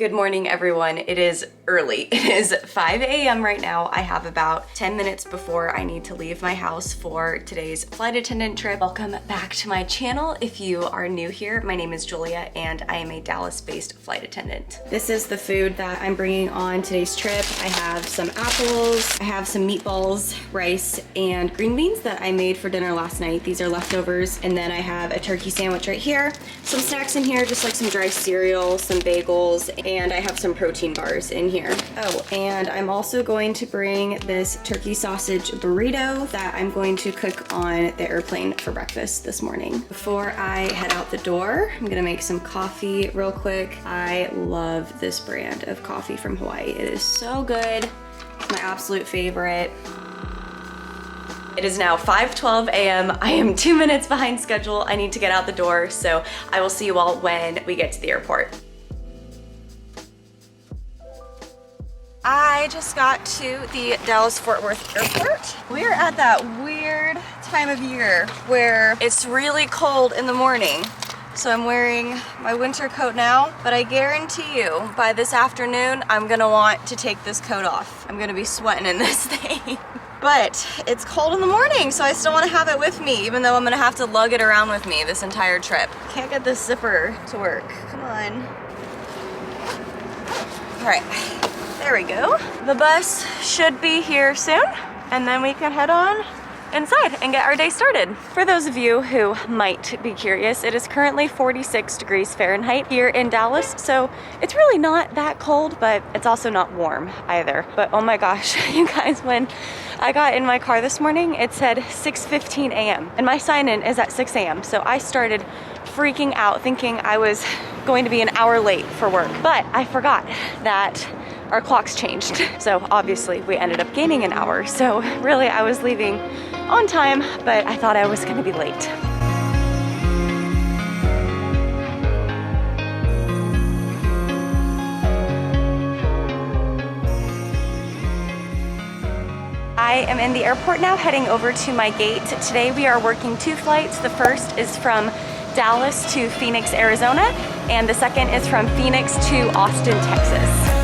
Good morning, everyone. It is early. It is 5 a.m. right now. I have about 10 minutes before I need to leave my house for today's flight attendant trip. Welcome back to my channel. If you are new here, my name is Julia and I am a Dallas-based flight attendant. This is the food that I'm bringing on today's trip. I have some apples, I have some meatballs, rice, and green beans that I made for dinner last night. These are leftovers. And then I have a turkey sandwich right here. Some snacks in here, just like some dry cereal, some bagels, and I have some protein bars in here. Oh, and I'm also going to bring this turkey sausage burrito that I'm going to cook on the airplane for breakfast this morning. Before I head out the door, I'm gonna make some coffee real quick. I love this brand of coffee from Hawaii. It is so good. It's my absolute favorite. It is now 5:12 a.m. I am 2 minutes behind schedule. I need to get out the door, so I will see you all when we get to the airport. I just got to the Dallas-Fort Worth airport. We're at that weird time of year where it's really cold in the morning. So I'm wearing my winter coat now, but I guarantee you by this afternoon, I'm gonna want to take this coat off. I'm gonna be sweating in this thing. But it's cold in the morning, so I still wanna have it with me, even though I'm gonna have to lug it around with me this entire trip. Can't get this zipper to work. Come on. All right. There we go. The bus should be here soon, and then we can head on inside and get our day started. For those of you who might be curious, it is currently 46 degrees Fahrenheit here in Dallas, so it's really not that cold, but it's also not warm either. But oh my gosh, you guys, when I got in my car this morning, it said 6:15 a.m. and my sign-in is at 6 a.m. So I started freaking out thinking I was going to be an hour late for work, but I forgot that our clocks changed. So obviously we ended up gaining an hour. So really I was leaving on time, but I thought I was gonna be late. I am in the airport now, heading over to my gate. Today we are working 2 flights. The first is from Dallas to Phoenix, Arizona, and the second is from Phoenix to Austin, Texas.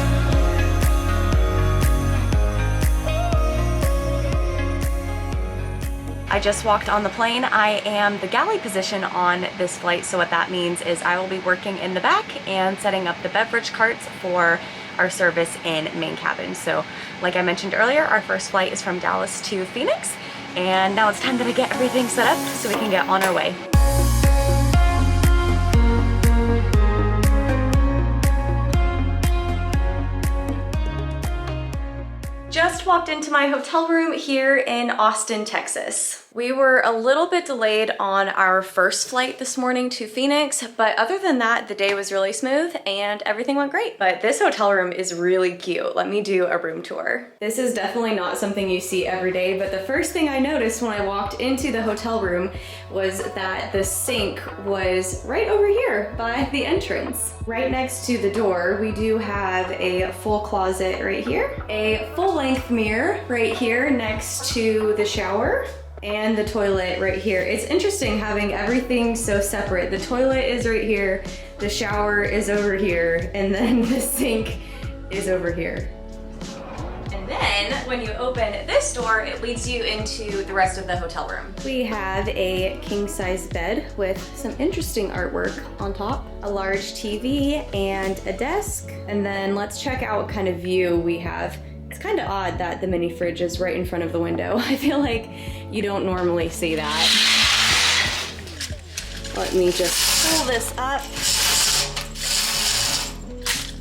I just walked on the plane. I am the galley position on this flight, so what that means is I will be working in the back and setting up the beverage carts for our service in main cabin. So like I mentioned earlier, our first flight is from Dallas to Phoenix, and now it's time that I get everything set up so we can get on our way. Just walked into my hotel room here in Austin, Texas. We were a little bit delayed on our first flight this morning to Phoenix, but other than that, the day was really smooth and everything went great. But this hotel room is really cute. Let me do a room tour. This is definitely not something you see every day, but the first thing I noticed when I walked into the hotel room was that the sink was right over here by the entrance. Right next to the door, we do have a full closet right here, a full-length mirror right here next to the shower, and the toilet right here. It's interesting having everything so separate. The toilet is right here, the shower is over here, and then the sink is over here. And then when you open this door, it leads you into the rest of the hotel room. We have a king-size bed with some interesting artwork on top, a large TV, and a desk. And then let's check out what kind of view we have. It's kind of odd that the mini fridge is right in front of the window. I feel like you don't normally see that. Let me just pull this up.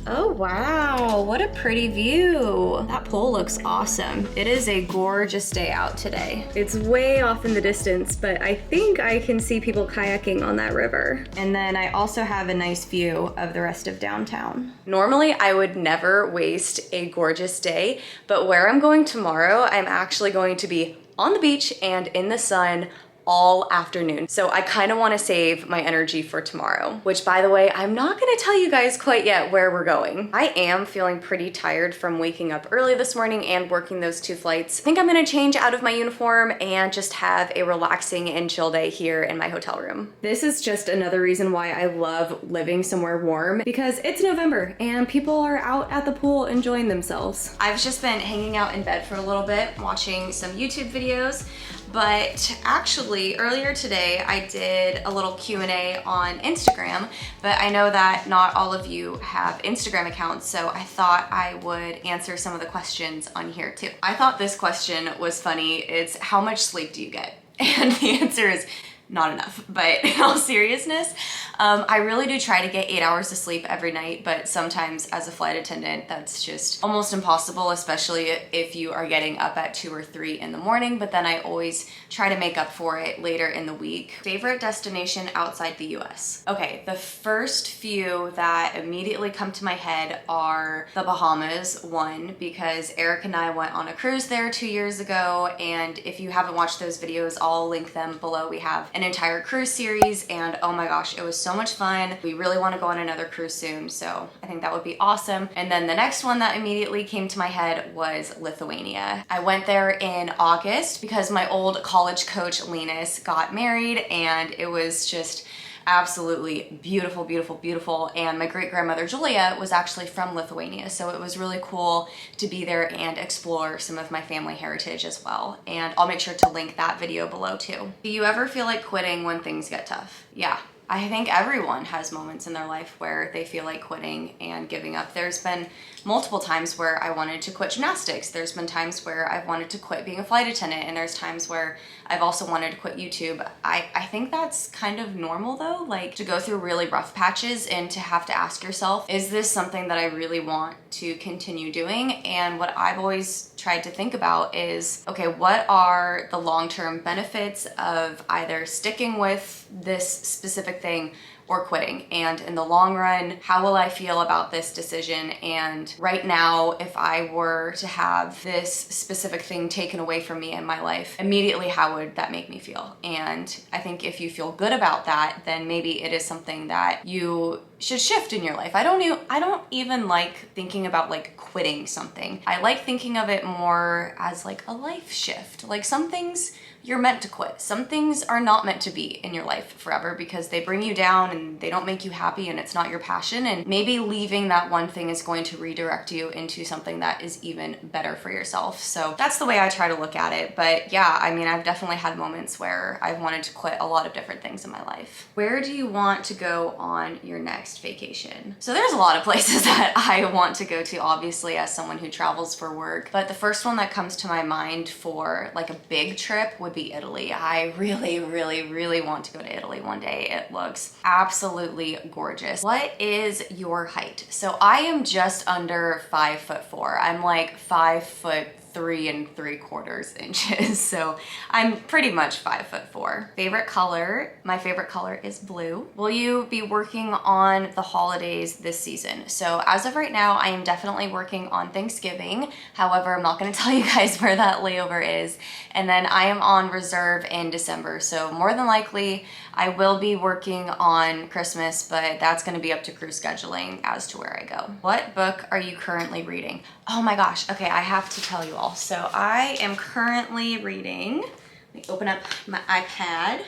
Oh wow, what a pretty view. That pool looks awesome. It is a gorgeous day out today. It's way off in the distance, but I think I can see people kayaking on that river. And then I also have a nice view of the rest of downtown. Normally I would never waste a gorgeous day, but where I'm going tomorrow, I'm actually going to be on the beach and in the sun all afternoon. So I kind of want to save my energy for tomorrow, which by the way, I'm not going to tell you guys quite yet where we're going. I am feeling pretty tired from waking up early this morning and working those 2 flights. I think I'm going to change out of my uniform and just have a relaxing and chill day here in my hotel room. This is just another reason why I love living somewhere warm, because it's November and people are out at the pool enjoying themselves. I've just been hanging out in bed for a little bit, watching some YouTube videos. But actually earlier today I did a little Q&A on Instagram, but I know that not all of you have Instagram accounts, so I thought I would answer some of the questions on here too. I thought this question was funny. It's how much sleep do you get? And the answer is not enough. But in all seriousness, I really do try to get 8 hours of sleep every night, but sometimes as a flight attendant, that's just almost impossible, especially if you are getting up at 2 or 3 in the morning, but then I always try to make up for it later in the week. Favorite destination outside the US? Okay, the first few that immediately come to my head are the Bahamas, one, because Eric and I went on a cruise there 2 years ago, and if you haven't watched those videos, I'll link them below. We have an entire cruise series, and oh my gosh, it was so much fun. We really want to go on another cruise soon, so I think that would be awesome. And then the next one that immediately came to my head was Lithuania. I went there in August because my old college coach Linus got married, and it was just absolutely beautiful, beautiful, beautiful. And my great grandmother Julia was actually from Lithuania, so it was really cool to be there and explore some of my family heritage as well. And I'll make sure to link that video below too. Do you ever feel like quitting when things get tough? Yeah. I think everyone has moments in their life where they feel like quitting and giving up. There's been multiple times where I wanted to quit gymnastics. There's been times where I've wanted to quit being a flight attendant, and there's times where I've also wanted to quit YouTube. I think that's kind of normal though, like to go through really rough patches and to have to ask yourself, is this something that I really want to continue doing? And what I've always tried to think about is, okay, what are the long-term benefits of either sticking with this specific thing or quitting? And in the long run, how will I feel about this decision? And right now, if I were to have this specific thing taken away from me in my life, immediately how would that make me feel? And I think if you feel good about that, then maybe it is something that you should shift in your life. I don't even like thinking about like quitting something. I like thinking of it more as like a life shift. Like some things you're meant to quit. Some things are not meant to be in your life forever because they bring you down and they don't make you happy and it's not your passion. And maybe leaving that one thing is going to redirect you into something that is even better for yourself. So that's the way I try to look at it. But yeah, I mean, I've definitely had moments where I've wanted to quit a lot of different things in my life. Where do you want to go on your next vacation? So there's a lot of places that I want to go to, obviously, as someone who travels for work. But the first one that comes to my mind for like a big trip would be Italy. I really, really, really want to go to Italy one day. It looks absolutely gorgeous. What is your height? So I am just under 5'4". I'm like 5'3 3¾ inches. So I'm pretty much 5'4". Favorite color? My favorite color is blue. Will you be working on the holidays this season? So as of right now, I am definitely working on Thanksgiving. However, I'm not going to tell you guys where that layover is. And then I am on reserve in December. So more than likely, I will be working on Christmas, but that's going to be up to crew scheduling as to where I go. What book are you currently reading? Oh my gosh. Okay, I have to tell you all. So I am currently reading, let me open up my iPad.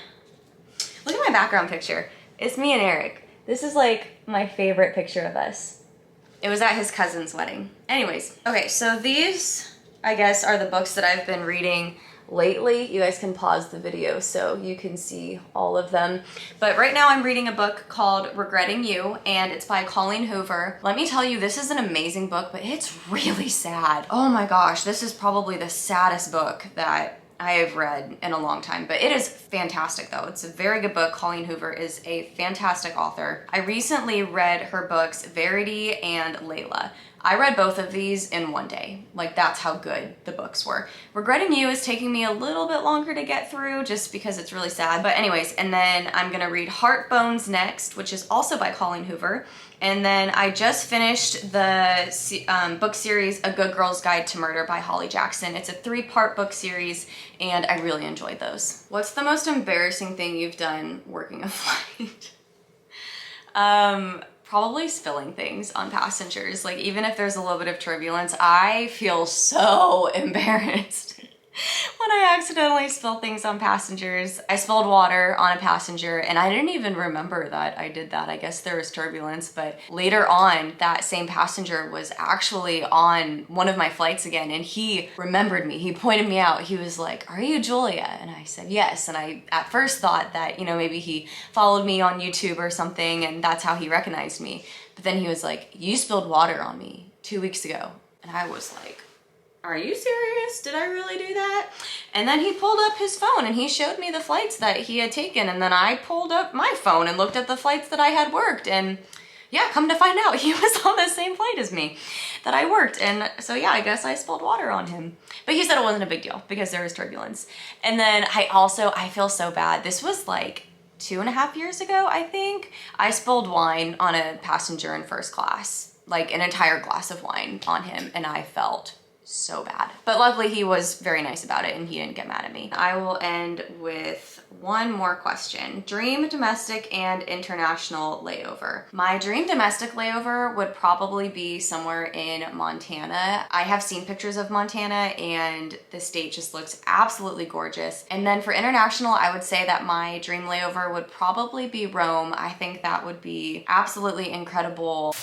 Look at my background picture. It's me and Eric. This is like my favorite picture of us. It was at his cousin's wedding. Anyways, okay, so these, I guess, are the books that I've been reading lately. You guys can pause the video so you can see all of them. But right now I'm reading a book called Regretting You, and it's by Colleen Hoover. Let me tell you, this is an amazing book, but it's really sad. Oh my gosh, this is probably the saddest book that I have read in a long time, but it is fantastic though. It's a very good book. Colleen Hoover is a fantastic author. I recently read her books, Verity and Layla. I read both of these in one day. Like, that's how good the books were. Regretting You is taking me a little bit longer to get through just because it's really sad. But anyways, and then I'm gonna read Heart Bones next, which is also by Colleen Hoover. And then I just finished the book series, A Good Girl's Guide to Murder by Holly Jackson. It's a 3-part book series, and I really enjoyed those. What's the most embarrassing thing you've done working a flight? Probably spilling things on passengers. Like, even if there's a little bit of turbulence, I feel so embarrassed when I accidentally spill things on passengers. I spilled water on a passenger and I didn't even remember that I did that. I guess there was turbulence, but later on that same passenger was actually on one of my flights again and he remembered me. He pointed me out. He was like, "Are you Julia?" And I said, "Yes." And I at first thought that, you know, maybe he followed me on YouTube or something and that's how he recognized me. But then he was like, "You spilled water on me 2 weeks ago." And I was like, "Are you serious? Did I really do that?" And then he pulled up his phone and he showed me the flights that he had taken. And then I pulled up my phone and looked at the flights that I had worked. And yeah, come to find out, he was on the same flight as me that I worked. And so yeah, I guess I spilled water on him. But he said it wasn't a big deal because there was turbulence. And then I feel so bad. This was like 2.5 years ago, I think. I spilled wine on a passenger in first class, like an entire glass of wine on him. And I felt so bad. But luckily he was very nice about it and he didn't get mad at me. I will end with one more question. Dream domestic and international layover. My dream domestic layover would probably be somewhere in Montana. I have seen pictures of Montana and the state just looks absolutely gorgeous. And then for international, I would say that my dream layover would probably be Rome. I think that would be absolutely incredible.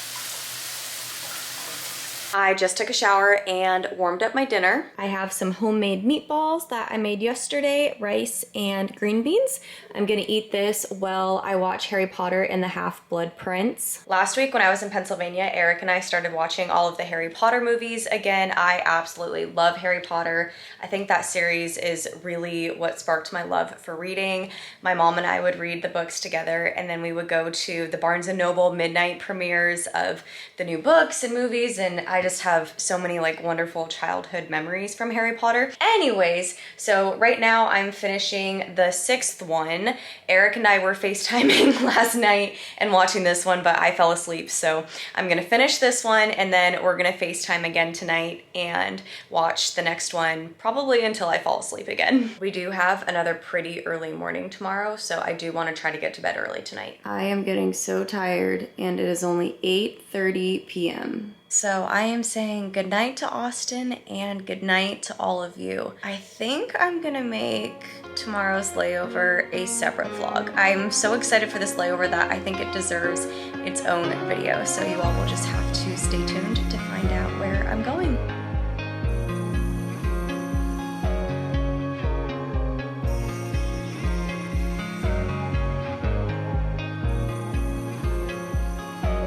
I just took a shower and warmed up my dinner. I have some homemade meatballs that I made yesterday, rice and green beans. I'm gonna eat this while I watch Harry Potter and the Half-Blood Prince. Last week when I was in Pennsylvania, Eric and I started watching all of the Harry Potter movies again. I absolutely love Harry Potter. I think that series is really what sparked my love for reading. My mom and I would read the books together and then we would go to the Barnes & Noble midnight premieres of the new books and movies, and I just have so many like wonderful childhood memories from Harry Potter. Anyways, so right now I'm finishing the 6th one. Eric and I were FaceTiming last night and watching this one, but I fell asleep. So I'm gonna finish this one and then we're gonna FaceTime again tonight and watch the next one probably until I fall asleep again. We do have another pretty early morning tomorrow, so I do want to try to get to bed early tonight. I am getting so tired and it is only 8:30 p.m. So I am saying goodnight to Austin and goodnight to all of you. I think I'm gonna make tomorrow's layover a separate vlog. I'm so excited for this layover that I think it deserves its own video. So you all will just have to stay tuned to find out where I'm going.